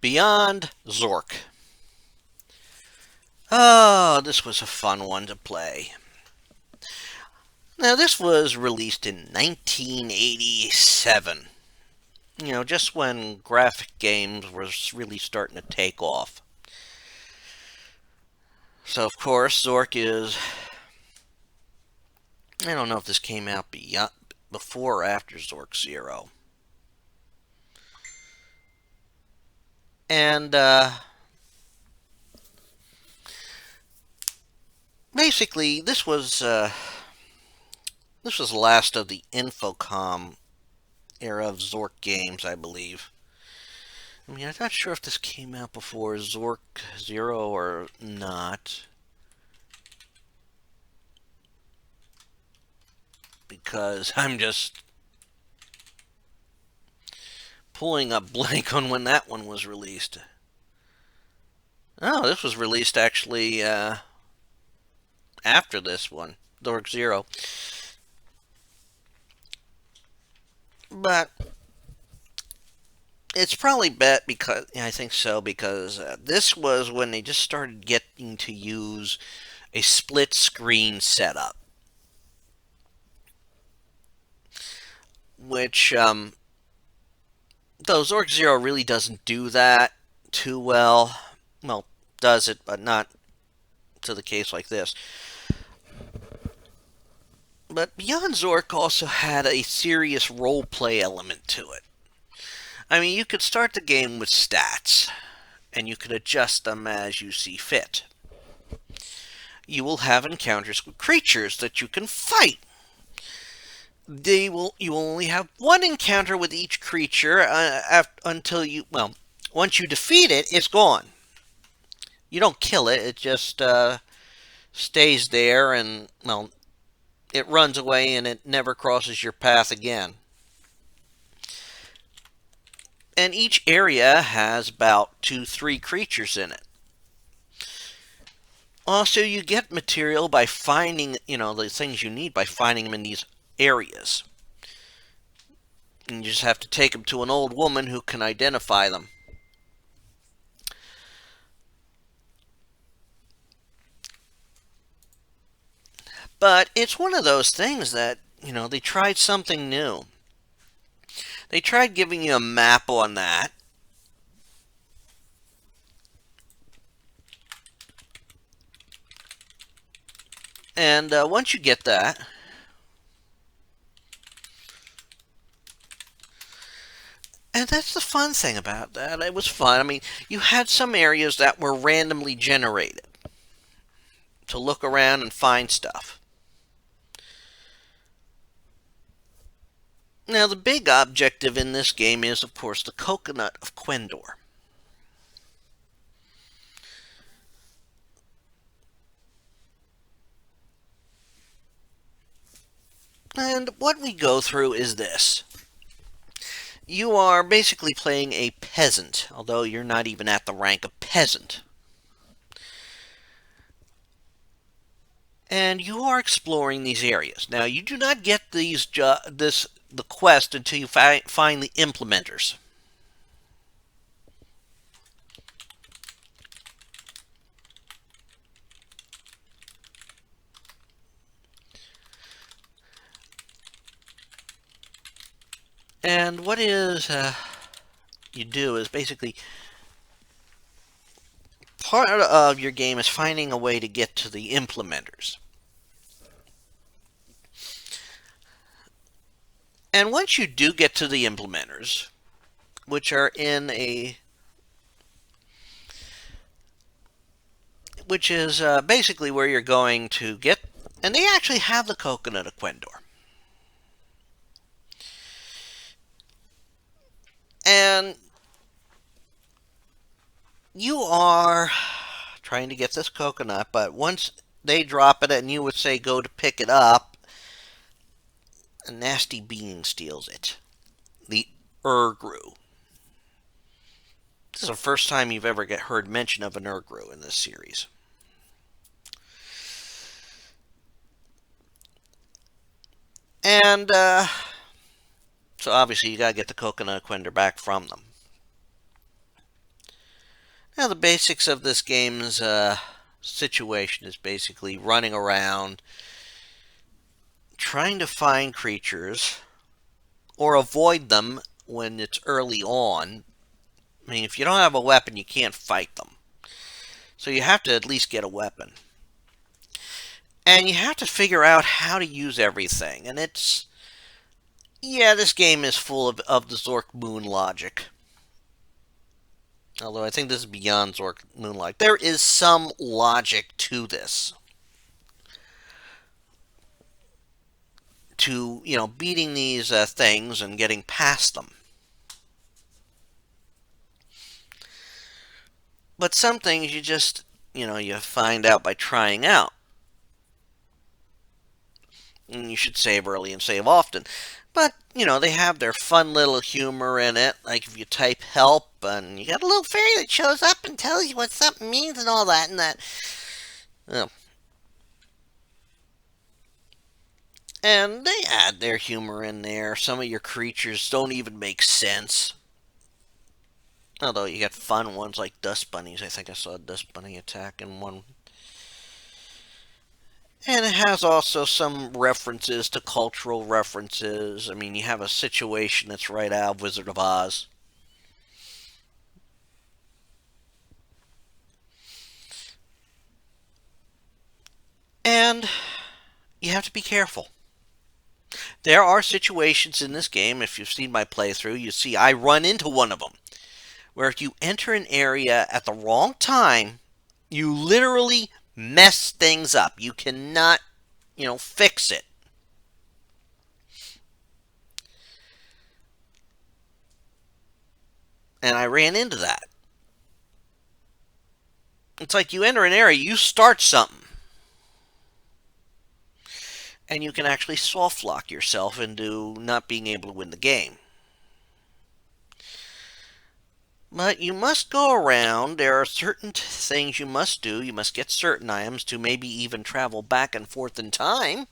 Beyond Zork. Oh, this was a fun one to play. Now, this was released in 1987. Just when graphic games was really starting to take off. So, of course, Zork is. I don't know if this came out before or after Zork Zero. And basically, this was the last of the Infocom era of Zork games, I believe. I mean, I'm not sure if this came out before Zork Zero or not, because I'm just pulling a blank on when that one was released. Oh, this was released actually after this one, Zork Zero. But it's probably bet because I think so because this was when they just started getting to use a split screen setup, which though Zork Zero really doesn't do that too well. Well, does it, but not to the case like this. But Beyond Zork also had a serious roleplay element to it. I mean, you could start the game with stats, and you could adjust them as you see fit. You will have encounters with creatures that you can fight. You will only have one encounter with each creature until once you defeat it, it's gone. You don't kill it; it just stays there, and it runs away, and it never crosses your path again. And each area has about 2-3 creatures in it. Also, you get material by finding, the things you need by finding them in these areas. And you just have to take them to an old woman who can identify them. But it's one of those things that, they tried something new. They tried giving you a map on that. And once you get that, and that's the fun thing about that. It was fun. I mean, you had some areas that were randomly generated to look around and find stuff. Now, the big objective in this game is, of course, the coconut of Quendor. And what we go through is this. You are basically playing a peasant, although you're not even at the rank of peasant. And you are exploring these areas. Now, you do not get the quest until you find the implementers. And what you do is basically part of your game is finding a way to get to the implementers. And once you do get to the implementers, which are which is basically where you're going to get, and they actually have the coconut of Quendor. And you are trying to get this coconut, but once they drop it and you would say go to pick it up, a nasty being steals it. The Urgru. This is the first time you've ever heard mention of an Urgru in this series. And so obviously you gotta get the coconut Quendor back from them. Now, the basics of this game's situation is basically running around, trying to find creatures, or avoid them when it's early on. I mean, if you don't have a weapon, you can't fight them. So you have to at least get a weapon. And you have to figure out how to use everything. And yeah, this game is full of the Zork Moon logic. Although I think this is beyond Zork Moonlight. There is some logic to this. To, beating these things and getting past them. But some things you just, you find out by trying out. And you should save early and save often. But, they have their fun little humor in it. Like if you type help and you got a little fairy that shows up and tells you what something means and all that and that. Oh. And they add their humor in there. Some of your creatures don't even make sense. Although you got fun ones like dust bunnies. I think I saw a dust bunny attack in one. And it has also some references to cultural references. I mean, you have a situation that's right out of Wizard of Oz. And you have to be careful. There are situations in this game, if you've seen my playthrough, you see I run into one of them, where if you enter an area at the wrong time, you literally mess things up. You cannot, fix it. And I ran into that. It's like you enter an area, you start something. And you can actually soft lock yourself into not being able to win the game. But you must go around. There are certain things you must do. You must get certain items to maybe even travel back and forth in time.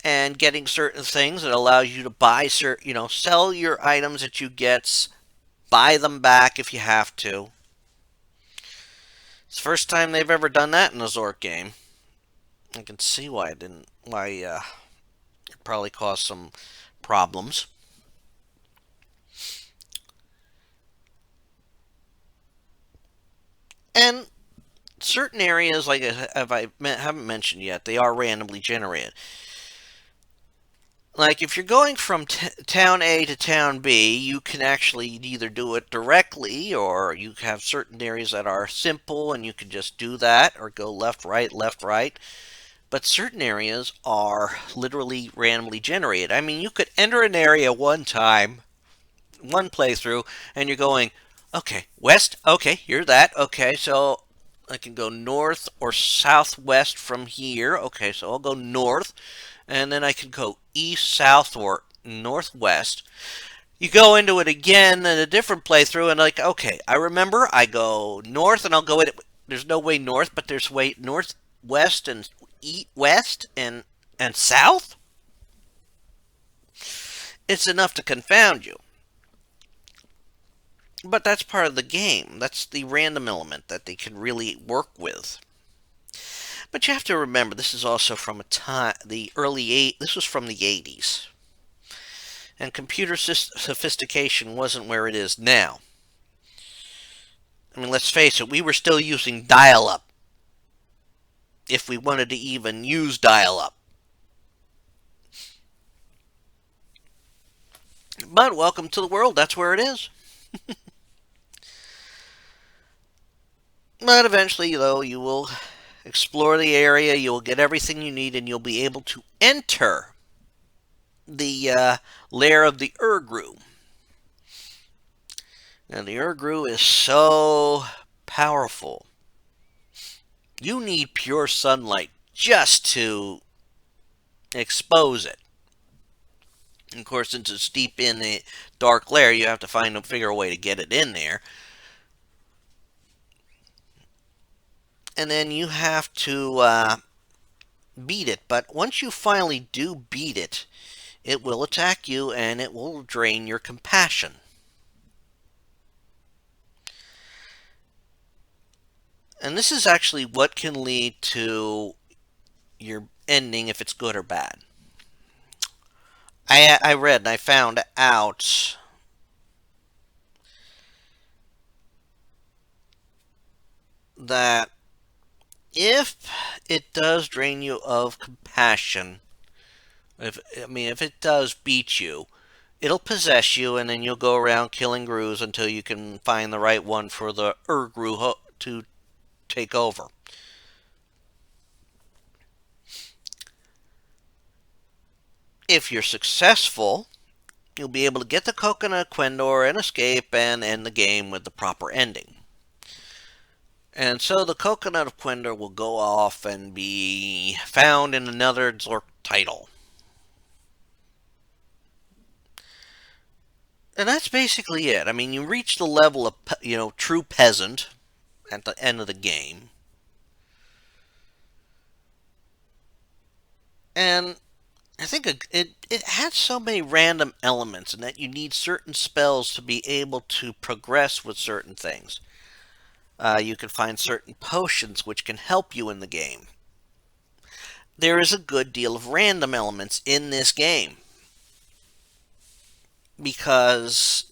And getting certain things that allow you to buy certain, sell your items that you get, buy them back if you have to. It's the first time they've ever done that in a Zork game. I can see why it probably caused some problems. And certain areas, like I haven't mentioned yet, they are randomly generated. Like if you're going from town A to town B, you can actually either do it directly, or you have certain areas that are simple and you can just do that, or go left, right, left, right. But certain areas are literally randomly generated. I mean, you could enter an area one time, one playthrough, and you're going, okay, west, okay, you're that, okay, so I can go north or southwest from here, okay, so I'll go north, and then I can go east, south, or northwest. You go into it again in a different playthrough, and like, okay, I remember I go north, and I'll go in. There's no way north, but there's way northwest and west and south. It's enough to confound you. But that's part of the game. That's the random element that they can really work with. But you have to remember, this is also from a time, this was from the 80s. And computer sophistication wasn't where it is now. I mean, let's face it, we were still using dial-up. If we wanted to even use dial-up. But welcome to the world, that's where it is. But eventually, though, you will explore the area, you'll get everything you need, and you'll be able to enter the lair of the Urgru. Now, the Urgru is so powerful. You need pure sunlight just to expose it. And of course, since it's deep in the dark lair, you have to figure a way to get it in there. And then you have to beat it. But once you finally do beat it, it will attack you and it will drain your compassion. And this is actually what can lead to your ending if it's good or bad. I read and I found out that if it does drain you of compassion, if it does beat you, it'll possess you, and then you'll go around killing Grus until you can find the right one for the Gru to take over. If you're successful, you'll be able to get the Coconut Quendor and escape and end the game with the proper ending. And so the Coconut of Quendor will go off and be found in another Zork title. And that's basically it. I mean, you reach the level of, true peasant at the end of the game. And I think it has so many random elements and that you need certain spells to be able to progress with certain things. You can find certain potions which can help you in the game. There is a good deal of random elements in this game because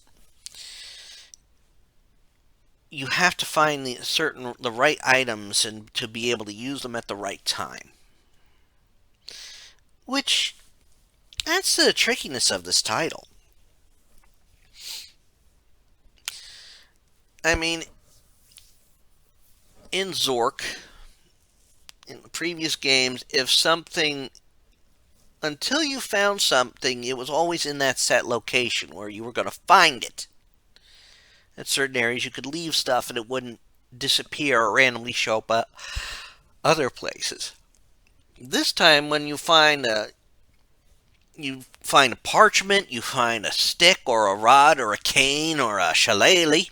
you have to find the right items and to be able to use them at the right time. Which adds to the trickiness of this title. I mean, in Zork, in the previous games, if something, until you found something, it was always in that set location where you were going to find it. In certain areas, you could leave stuff and it wouldn't disappear or randomly show up at other places. This time, when you find a parchment, you find a stick or a rod or a cane or a shillelagh.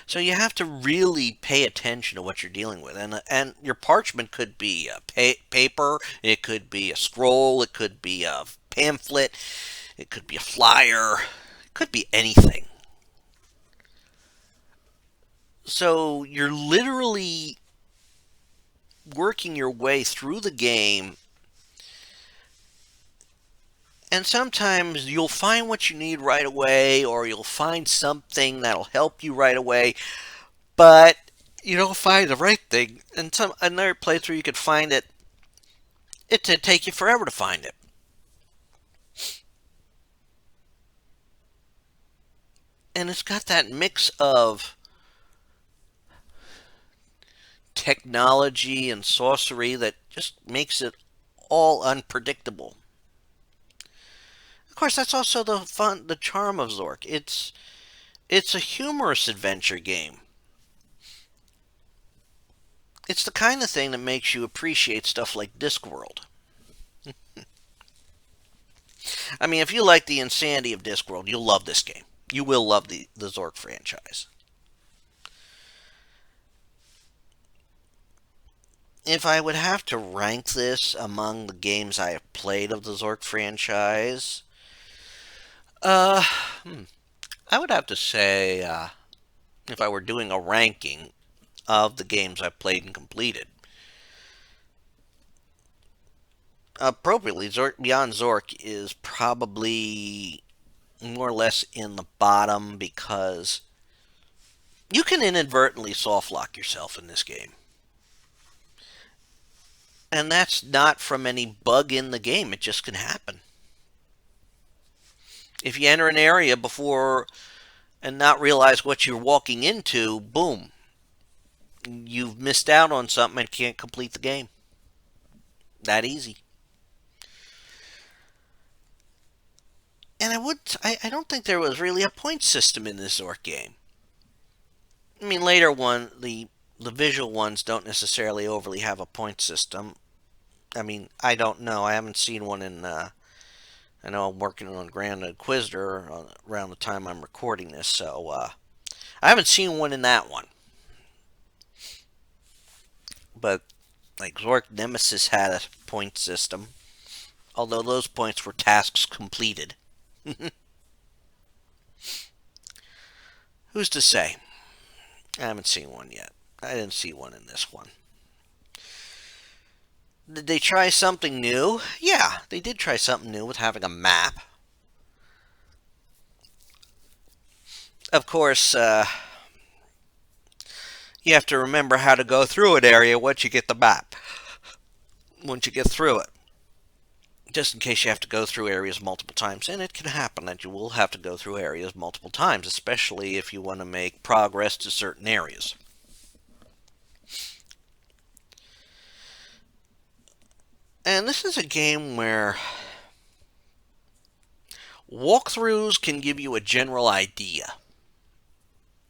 So you have to really pay attention to what you're dealing with, and your parchment could be paper, it could be a scroll, it could be a pamphlet, it could be a flyer, it could be anything. So you're literally working your way through the game, and sometimes you'll find what you need right away, or you'll find something that'll help you right away, but you don't find the right thing. And another playthrough you could find it'd take you forever to find it. And it's got that mix of technology and sorcery that just makes it all unpredictable. Of course, that's also the charm of Zork. It's a humorous adventure game. It's the kind of thing that makes you appreciate stuff like Discworld. I mean, if you like the insanity of Discworld, you'll love this game. You will love the Zork franchise. If I would have to rank this among the games I have played of the Zork franchise, uh, hmm, I would have to say, if I were doing a ranking of the games I've played and completed, appropriately, Beyond Zork is probably more or less in the bottom because you can inadvertently soft lock yourself in this game. And that's not from any bug in the game, it just can happen. If you enter an area before and not realize what you're walking into, boom, you've missed out on something and can't complete the game. That easy. And I don't think there was really a point system in this Zork game. I mean, later the visual ones don't necessarily overly have a point system. I mean, I don't know. I haven't seen one in. I know I'm working on Grand Inquisitor around the time I'm recording this, so I haven't seen one in that one. But like Zork Nemesis had a point system, although those points were tasks completed. Who's to say? I haven't seen one yet. I didn't see one in this one. Did they try something new? Yeah, they did try something new with having a map. Of course, you have to remember how to go through an area once you get the map. Once you get through it. Just in case you have to go through areas multiple times. And it can happen that you will have to go through areas multiple times, especially if you want to make progress to certain areas. And this is a game where walkthroughs can give you a general idea.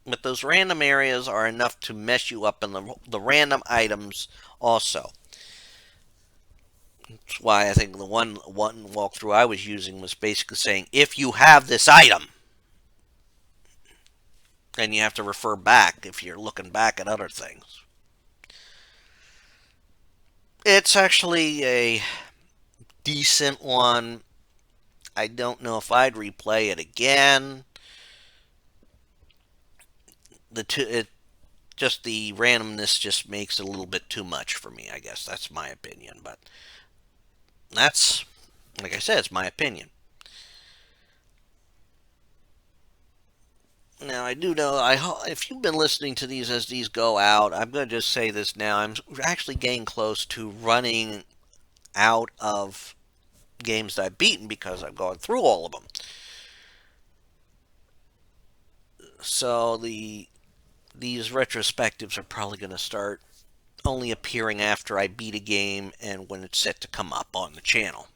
But those random areas are enough to mess you up in the random items also. That's why I think the one walkthrough I was using was basically saying, if you have this item, then you have to refer back if you're looking back at other things. It's actually a decent one. I don't know if I'd replay it again. Just the randomness just makes it a little bit too much for me, I guess. That's my opinion. But that's, like I said, it's my opinion. Now, I do know, if you've been listening to these as these go out, I'm going to just say this now. I'm actually getting close to running out of games that I've beaten because I've gone through all of them. So these retrospectives are probably going to start only appearing after I beat a game and when it's set to come up on the channel.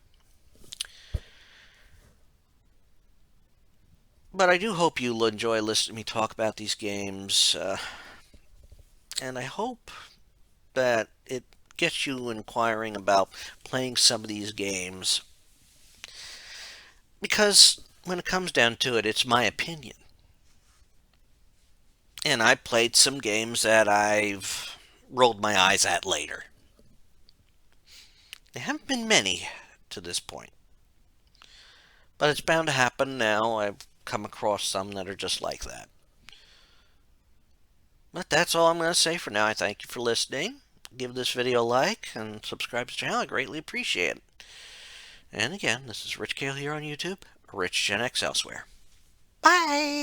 But I do hope you'll enjoy listening to me talk about these games, and I hope that it gets you inquiring about playing some of these games, because when it comes down to it, it's my opinion. And I played some games that I've rolled my eyes at later. There haven't been many to this point. But it's bound to happen now. I've come across some that are just like that. But that's all I'm going to say for now. I thank you for listening. Give this video a like and subscribe to the channel. I greatly appreciate it. And again, this is Rich Kale here on YouTube, Rich Gen X elsewhere. Bye!